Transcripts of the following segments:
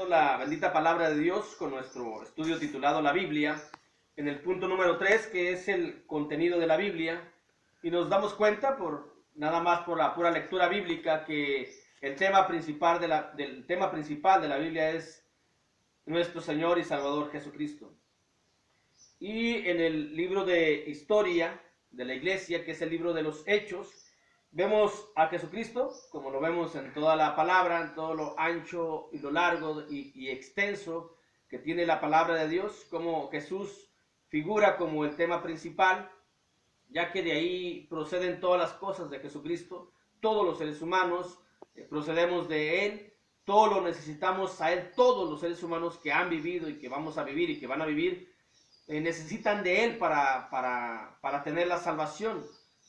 La bendita palabra de Dios con nuestro estudio titulado La Biblia, en el punto número 3, que es el contenido de la Biblia, y nos damos cuenta, nada más por la pura lectura bíblica, que el tema principal de la Biblia es nuestro Señor y Salvador Jesucristo. Y en el libro de historia de la iglesia, que es el libro de los Hechos, vemos a Jesucristo, como lo vemos en toda la palabra, en todo lo ancho y lo largo y extenso que tiene la palabra de Dios, como Jesús figura como el tema principal, ya que de ahí proceden todas las cosas de Jesucristo. Todos los seres humanos procedemos de Él, todo lo necesitamos a Él. Todos los seres humanos que han vivido y que vamos a vivir y que van a vivir necesitan de Él para tener la salvación.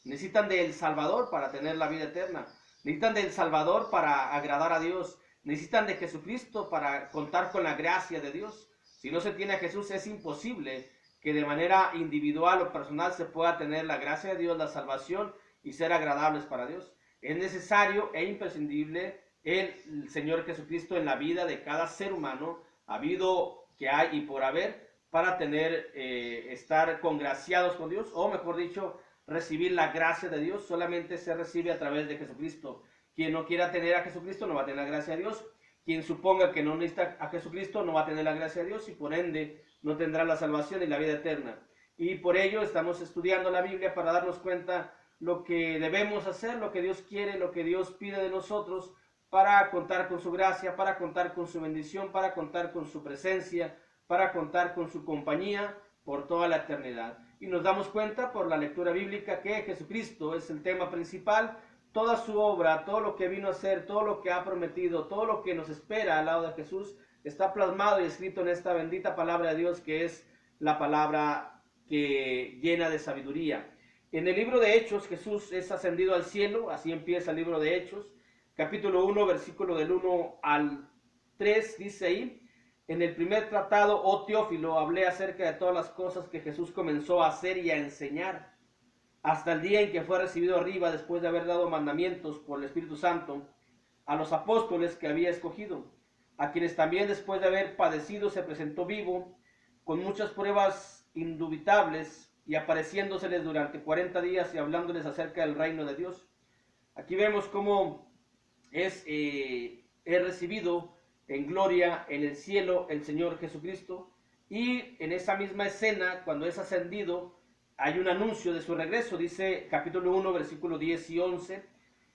Necesitan del Salvador para tener la vida eterna. Necesitan del Salvador para agradar a Dios. Necesitan de Jesucristo para contar con la gracia de Dios. Si no se tiene a Jesús, es imposible que de manera individual o personal se pueda tener la gracia de Dios, la salvación y ser agradables para Dios. Es necesario e imprescindible el Señor Jesucristo en la vida de cada ser humano, habido que hay y por haber, para estar congraciados con Dios, o mejor dicho, recibir la gracia de Dios. Solamente se recibe a través de Jesucristo. Quien no quiera tener a Jesucristo no va a tener la gracia de Dios. Quien suponga que no necesita a Jesucristo no va a tener la gracia de Dios y por ende no tendrá la salvación y la vida eterna. Y por ello estamos estudiando la Biblia para darnos cuenta lo que debemos hacer, lo que Dios quiere, lo que Dios pide de nosotros para contar con su gracia, para contar con su bendición, para contar con su presencia, para contar con su compañía por toda la eternidad. Y nos damos cuenta por la lectura bíblica que Jesucristo es el tema principal. Toda su obra, todo lo que vino a hacer, todo lo que ha prometido, todo lo que nos espera al lado de Jesús, está plasmado y escrito en esta bendita palabra de Dios, que es la palabra que llena de sabiduría. En el libro de Hechos, Jesús es ascendido al cielo. Así empieza el libro de Hechos, capítulo 1, versículo del 1 al 3, dice ahí: en el primer tratado, oh Teófilo, hablé acerca de todas las cosas que Jesús comenzó a hacer y a enseñar, hasta el día en que fue recibido arriba, después de haber dado mandamientos por el Espíritu Santo a los apóstoles que había escogido, a quienes también después de haber padecido se presentó vivo, con muchas pruebas indubitables, y apareciéndoseles durante 40 días y hablándoles acerca del reino de Dios. Aquí vemos cómo es recibido en gloria en el cielo el Señor Jesucristo, y en esa misma escena, cuando es ascendido, hay un anuncio de su regreso. Dice capítulo 1, versículo 10 y 11: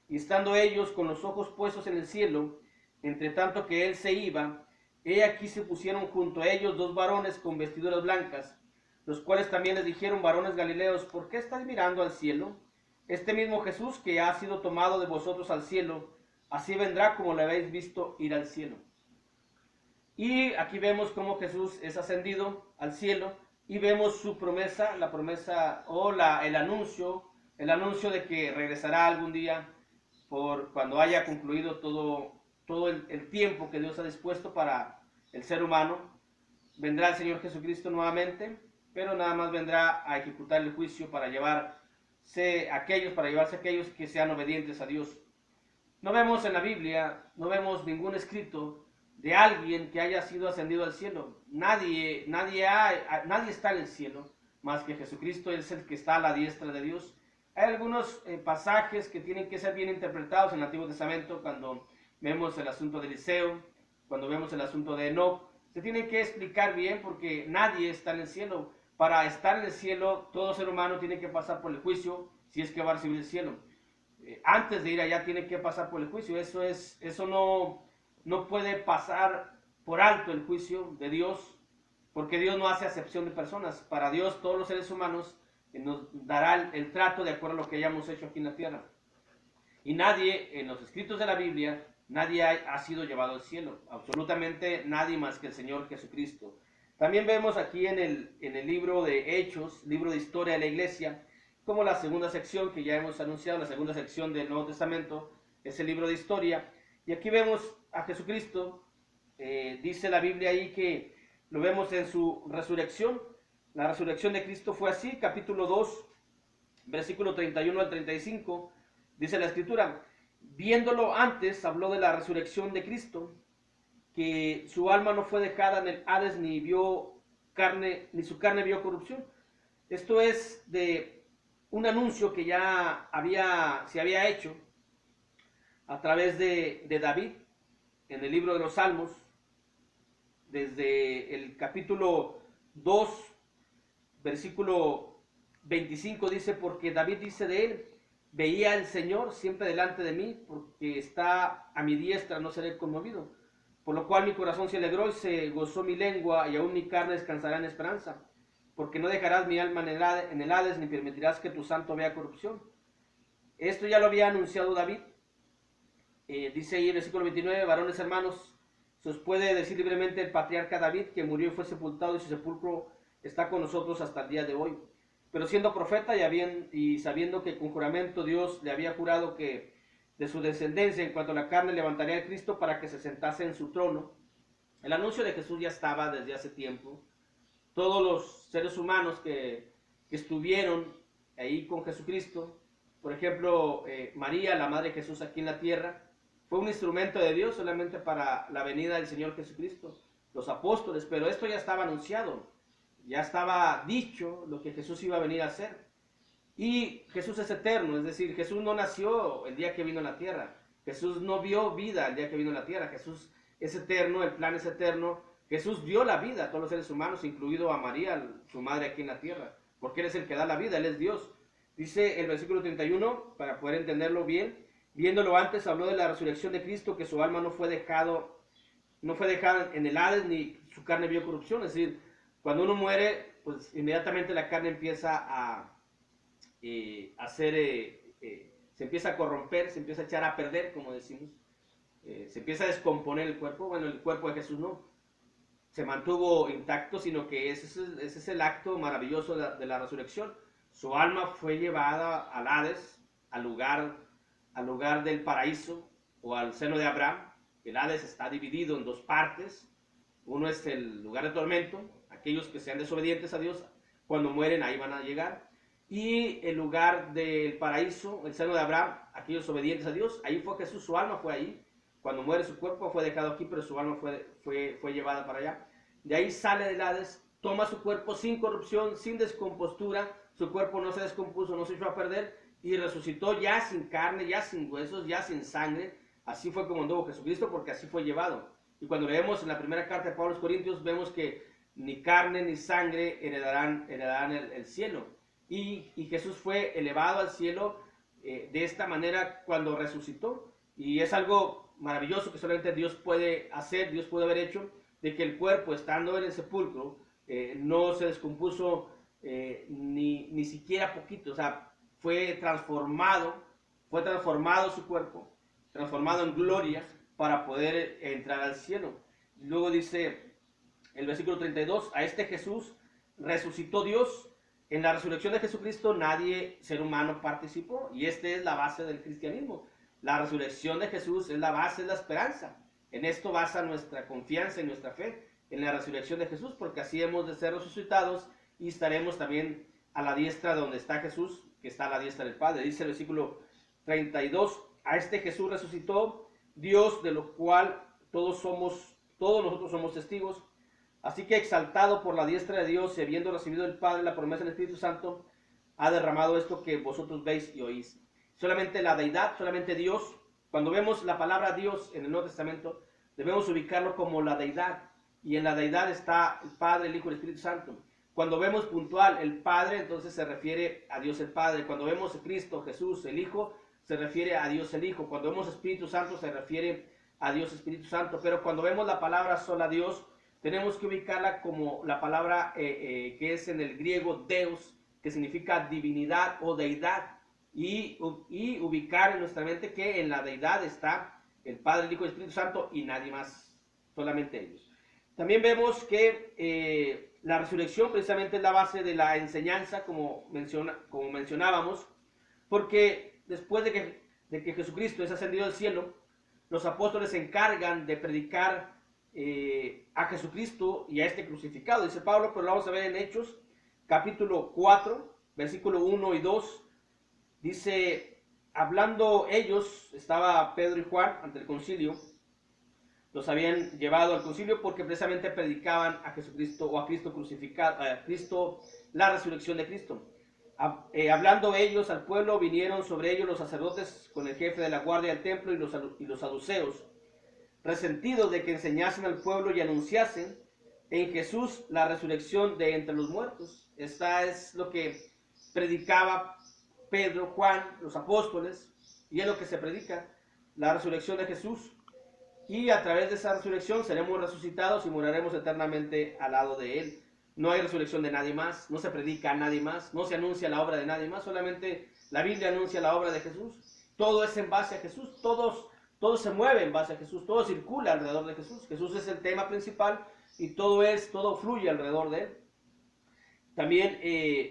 y estando ellos con los ojos puestos en el cielo, entre tanto que él se iba, he aquí se pusieron junto a ellos dos varones con vestiduras blancas, los cuales también les dijeron: varones galileos, ¿por qué estáis mirando al cielo? Este mismo Jesús que ha sido tomado de vosotros al cielo, así vendrá como le habéis visto ir al cielo. Y aquí vemos cómo Jesús es ascendido al cielo, y vemos su promesa, la promesa o el anuncio de que regresará algún día, cuando haya concluido todo el tiempo que Dios ha dispuesto para el ser humano. Vendrá el Señor Jesucristo nuevamente, pero nada más vendrá a ejecutar el juicio para llevarse a aquellos que sean obedientes a Dios. No vemos en la Biblia, no vemos ningún escrito de alguien que haya sido ascendido al cielo. Nadie está en el cielo más que Jesucristo. Él es el que está a la diestra de Dios. Hay algunos pasajes que tienen que ser bien interpretados en el Antiguo Testamento. Cuando vemos el asunto de Eliseo, cuando vemos el asunto de Enoc, se tienen que explicar bien, porque nadie está en el cielo. Para estar en el cielo, todo ser humano tiene que pasar por el juicio, si es que va a recibir el cielo. Antes de ir allá tiene que pasar por el juicio. Eso no puede pasar por alto el juicio de Dios, porque Dios no hace acepción de personas. Para Dios todos los seres humanos nos dará el trato de acuerdo a lo que hayamos hecho aquí en la tierra. Y nadie en los escritos de la Biblia, nadie ha sido llevado al cielo, absolutamente nadie más que el Señor Jesucristo. También vemos aquí en el libro de Hechos, libro de historia de la iglesia, como la segunda sección que ya hemos anunciado, la segunda sección del Nuevo Testamento, es el libro de historia. Y aquí vemos a Jesucristo. Dice la Biblia ahí que lo vemos en su resurrección. La resurrección de Cristo fue así, capítulo 2, versículo 31 al 35, dice la Escritura: viéndolo antes, habló de la resurrección de Cristo, que su alma no fue dejada en el Hades, ni vio carne, ni su carne vio corrupción. Esto es de un anuncio que ya se había hecho a través de David en el libro de los Salmos, desde el capítulo 2, versículo 25 dice, porque David dice de él, veía al Señor siempre delante de mí, porque está a mi diestra, no seré conmovido. Por lo cual mi corazón se alegró y se gozó mi lengua, y aún mi carne descansará en esperanza. Porque no dejarás mi alma en el Hades, ni permitirás que tu santo vea corrupción. Esto ya lo había anunciado David. Dice ahí el versículo 29, varones hermanos, se os puede decir libremente el patriarca David, que murió y fue sepultado, y su sepulcro está con nosotros hasta el día de hoy. Pero siendo profeta y sabiendo que con juramento Dios le había jurado que de su descendencia en cuanto a la carne levantaría a Cristo para que se sentase en su trono, el anuncio de Jesús ya estaba desde hace tiempo. Todos los seres humanos que estuvieron ahí con Jesucristo, por ejemplo, María, la madre de Jesús aquí en la tierra, fue un instrumento de Dios solamente para la venida del Señor Jesucristo, los apóstoles, pero esto ya estaba anunciado, ya estaba dicho lo que Jesús iba a venir a hacer. Y Jesús es eterno, es decir, Jesús no nació el día que vino a la tierra, Jesús no vio vida el día que vino a la tierra, Jesús es eterno, el plan es eterno, Jesús dio la vida a todos los seres humanos, incluido a María, su madre aquí en la tierra, porque Él es el que da la vida, Él es Dios. Dice el versículo 31, para poder entenderlo bien, viéndolo antes, habló de la resurrección de Cristo, que su alma no fue dejada en el Hades, ni su carne vio corrupción. Es decir, cuando uno muere, pues inmediatamente la carne empieza se empieza a corromper, se empieza a echar a perder, como decimos. Se empieza a descomponer el cuerpo. Bueno, el cuerpo de Jesús no se mantuvo intacto, sino que ese es el acto maravilloso de la resurrección. Su alma fue llevada al Hades, al lugar del paraíso o al seno de Abraham. El Hades está dividido en dos partes. Uno es el lugar de tormento, aquellos que sean desobedientes a Dios, cuando mueren ahí van a llegar. Y el lugar del paraíso, el seno de Abraham, aquellos obedientes a Dios, ahí fue Jesús, su alma fue ahí. Cuando muere su cuerpo fue dejado aquí, pero su alma fue llevada para allá. De ahí sale del Hades, toma su cuerpo sin corrupción, sin descompostura, su cuerpo no se descompuso, no se echó a perder, y resucitó ya sin carne, ya sin huesos, ya sin sangre. Así fue como anduvo Jesucristo, porque así fue llevado. Y cuando leemos en la primera carta de Pablo a los Corintios, vemos que ni carne ni sangre heredarán el cielo. Y Jesús fue elevado al cielo de esta manera cuando resucitó. Y es algo maravilloso que solamente Dios puede hacer, Dios puede haber hecho, de que el cuerpo, estando en el sepulcro, no se descompuso ni siquiera poquito. O sea, fue transformado su cuerpo, transformado en gloria para poder entrar al cielo. Luego dice el versículo 32, a este Jesús resucitó Dios. En la resurrección de Jesucristo nadie, ser humano, participó, y esta es la base del cristianismo. La resurrección de Jesús es la base, es la esperanza. En esto basa nuestra confianza y nuestra fe, en la resurrección de Jesús, porque así hemos de ser resucitados y estaremos también a la diestra donde está Jesús, que está a la diestra del Padre. Dice el versículo 32, a este Jesús resucitó Dios, de lo cual todos nosotros somos testigos. Así que exaltado por la diestra de Dios y habiendo recibido del Padre la promesa del Espíritu Santo, ha derramado esto que vosotros veis y oís. Solamente la deidad, solamente Dios. Cuando vemos la palabra Dios en el Nuevo Testamento, debemos ubicarlo como la deidad. Y en la deidad está el Padre, el Hijo y el Espíritu Santo. Cuando vemos puntual el Padre, entonces se refiere a Dios el Padre. Cuando vemos Cristo, Jesús, el Hijo, se refiere a Dios el Hijo. Cuando vemos Espíritu Santo, se refiere a Dios Espíritu Santo. Pero cuando vemos la palabra sola Dios, tenemos que ubicarla como la palabra que es en el griego Deus, que significa divinidad o deidad. Y ubicar en nuestra mente que en la deidad está el Padre, el Hijo y el Espíritu Santo y nadie más, solamente ellos. También vemos que la resurrección precisamente es la base de la enseñanza, como mencionábamos, porque después de que Jesucristo es ascendido al cielo, los apóstoles se encargan de predicar a Jesucristo y a este crucificado. Dice Pablo, pero lo vamos a ver en Hechos, capítulo 4, versículo 1 y 2. Dice, hablando ellos, estaba Pedro y Juan ante el concilio, los habían llevado al concilio porque precisamente predicaban a Jesucristo o a Cristo crucificado, a Cristo, la resurrección de Cristo. Hablando ellos al pueblo, vinieron sobre ellos los sacerdotes con el jefe de la guardia del templo y los saduceos, resentidos de que enseñasen al pueblo y anunciasen en Jesús la resurrección de entre los muertos. Esta es lo que predicaba Pedro, Juan, los apóstoles, y es lo que se predica, la resurrección de Jesús. Y a través de esa resurrección seremos resucitados y moraremos eternamente al lado de Él. No hay resurrección de nadie más, no se predica a nadie más, no se anuncia la obra de nadie más, solamente la Biblia anuncia la obra de Jesús. Todo es en base a Jesús, todo se mueve en base a Jesús, todo circula alrededor de Jesús. Jesús es el tema principal y todo fluye alrededor de Él. También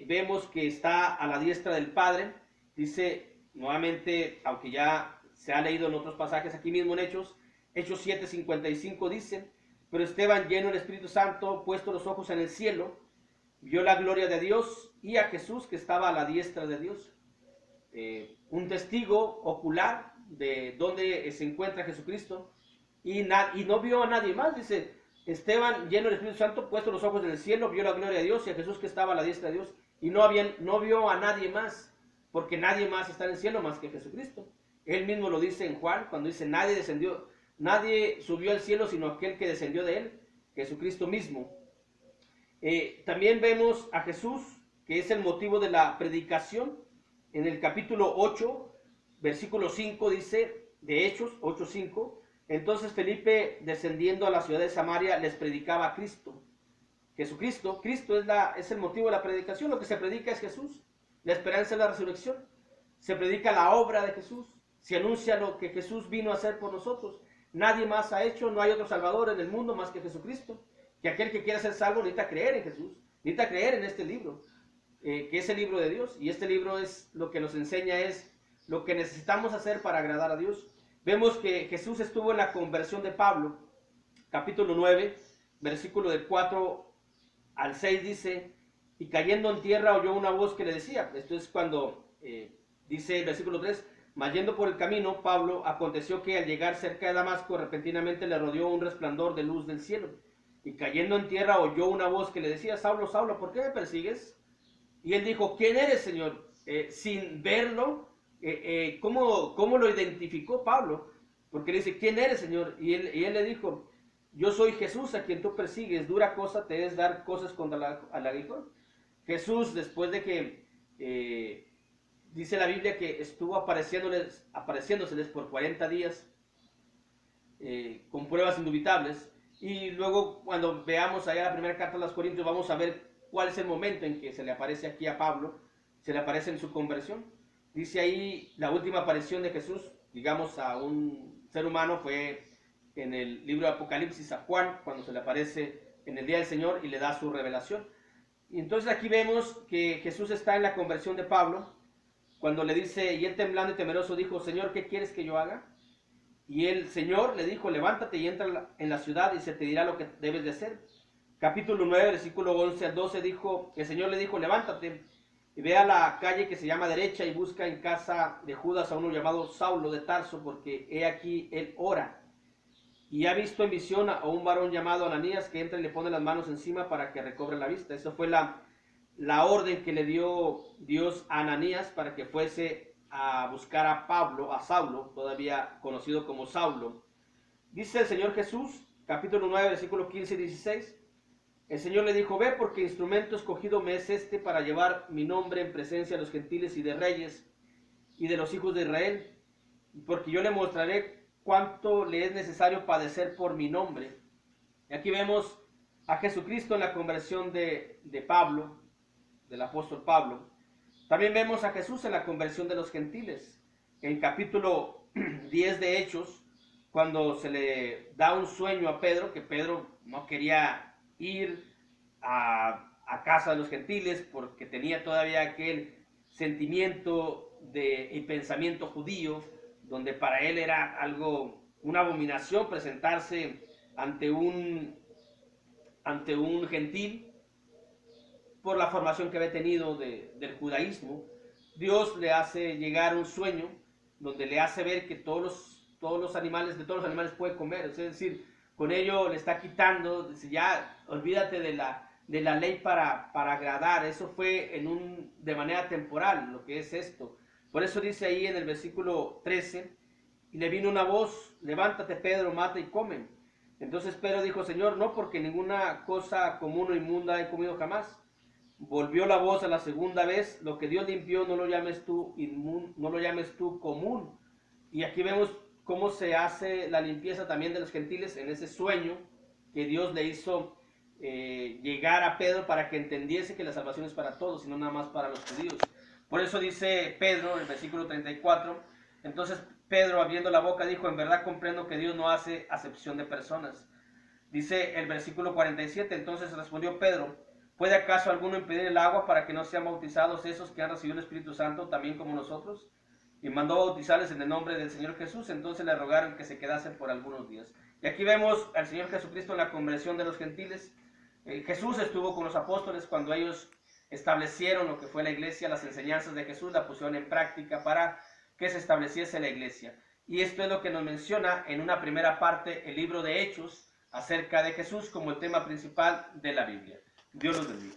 vemos que está a la diestra del Padre. Dice nuevamente, aunque ya se ha leído en otros pasajes aquí mismo en Hechos 7:55 dice: pero Esteban, lleno del Espíritu Santo, puesto los ojos en el cielo, vio la gloria de Dios y a Jesús que estaba a la diestra de Dios. Un testigo ocular de dónde se encuentra Jesucristo, y no vio a nadie más. Dice: Esteban, lleno del Espíritu Santo, puesto los ojos en el cielo, vio la gloria de Dios y a Jesús que estaba a la diestra de Dios, y no vio a nadie más, porque nadie más está en el cielo más que Jesucristo. Él mismo lo dice en Juan, cuando dice: nadie subió al cielo sino aquel que descendió de él, Jesucristo mismo. También vemos a Jesús, que es el motivo de la predicación. En el capítulo 8, versículo 5 dice, de Hechos 8:5, entonces Felipe, descendiendo a la ciudad de Samaria, les predicaba a Cristo. Jesucristo, Cristo es el motivo de la predicación. Lo que se predica es Jesús, la esperanza es la resurrección. Se predica la obra de Jesús, se anuncia lo que Jesús vino a hacer por nosotros. Nadie más ha hecho, no hay otro Salvador en el mundo más que Jesucristo. Que aquel que quiera ser salvo necesita creer en Jesús, necesita creer en este libro, que es el libro de Dios. Y este libro es lo que nos enseña, es lo que necesitamos hacer para agradar a Dios. Vemos que Jesús estuvo en la conversión de Pablo, capítulo 9, versículo del 4 al 6 dice: y cayendo en tierra oyó una voz que le decía. Esto es cuando dice el versículo 3: mas yendo por el camino, Pablo, aconteció que al llegar cerca de Damasco, repentinamente le rodeó un resplandor de luz del cielo. Y cayendo en tierra oyó una voz que le decía: Saulo, Saulo, ¿por qué me persigues? Y él dijo: ¿quién eres, Señor? Sin verlo, ¿cómo lo identificó Pablo? Porque le dice: ¿quién eres, Señor? Y él le dijo: yo soy Jesús a quien tú persigues, dura cosa te es dar cosas contra el aguijón. Jesús, después de que dice la Biblia que estuvo apareciéndoseles por 40 días con pruebas indubitables. Y luego, cuando veamos allá la primera carta a los Corintios, vamos a ver cuál es el momento en que se le aparece aquí a Pablo, se le aparece en su conversión. Dice ahí, la última aparición de Jesús, digamos, a un ser humano fue en el libro de Apocalipsis a Juan, cuando se le aparece en el día del Señor y le da su revelación. Y entonces aquí vemos que Jesús está en la conversión de Pablo, cuando le dice, y él temblando y temeroso dijo: Señor, ¿qué quieres que yo haga? Y el Señor le dijo: levántate y entra en la ciudad y se te dirá lo que debes de hacer. Capítulo 9, versículo 11 al 12 dijo, el Señor le dijo: levántate y ve a la calle que se llama derecha y busca en casa de Judas a uno llamado Saulo de Tarso, porque he aquí él ora. Y ha visto en visión a un varón llamado Ananías que entra y le pone las manos encima para que recobre la vista. Esa fue la orden que le dio Dios a Ananías para que fuese a buscar a Saulo, todavía conocido como Saulo. Dice el Señor Jesús, capítulo 9, versículo 15 y 16. El Señor le dijo: ve, porque instrumento escogido me es este para llevar mi nombre en presencia de los gentiles y de reyes y de los hijos de Israel, porque yo le mostraré cuánto le es necesario padecer por mi nombre. Y aquí vemos a Jesucristo en la conversión de Pablo, del apóstol Pablo. También vemos a Jesús en la conversión de los gentiles. En capítulo 10 de Hechos, cuando se le da un sueño a Pedro, que Pedro no quería ir a casa de los gentiles porque tenía todavía aquel sentimiento y pensamiento judío, donde para él era una abominación presentarse ante un gentil por la formación que había tenido del judaísmo. Dios le hace llegar un sueño donde le hace ver que todos los animales puede comer, es decir, con ello le está quitando, dice, ya olvídate de la ley para agradar. Eso fue de manera temporal, lo que es esto. Por eso dice ahí en el versículo 13, y le vino una voz, levántate Pedro, mata y come. Entonces Pedro dijo, Señor, no, porque ninguna cosa común o inmunda he comido jamás. Volvió la voz a la segunda vez, lo que Dios limpió no lo llames tú no lo llames tú común. Y aquí vemos cómo se hace la limpieza también de los gentiles en ese sueño que Dios le hizo llegar a Pedro para que entendiese que la salvación es para todos y no nada más para los judíos. Por eso dice Pedro en el versículo 34, entonces Pedro abriendo la boca dijo, en verdad comprendo que Dios no hace acepción de personas. Dice el versículo 47, entonces respondió Pedro, ¿puede acaso alguno impedir el agua para que no sean bautizados esos que han recibido el Espíritu Santo también como nosotros? Y mandó bautizarles en el nombre del Señor Jesús. Entonces le rogaron que se quedasen por algunos días. Y aquí vemos al Señor Jesucristo en la conversión de los gentiles. Jesús estuvo con los apóstoles cuando ellos establecieron lo que fue la iglesia, las enseñanzas de Jesús, la pusieron en práctica para que se estableciese la iglesia. Y esto es lo que nos menciona en una primera parte el libro de Hechos acerca de Jesús como el tema principal de la Biblia. Dios los bendiga.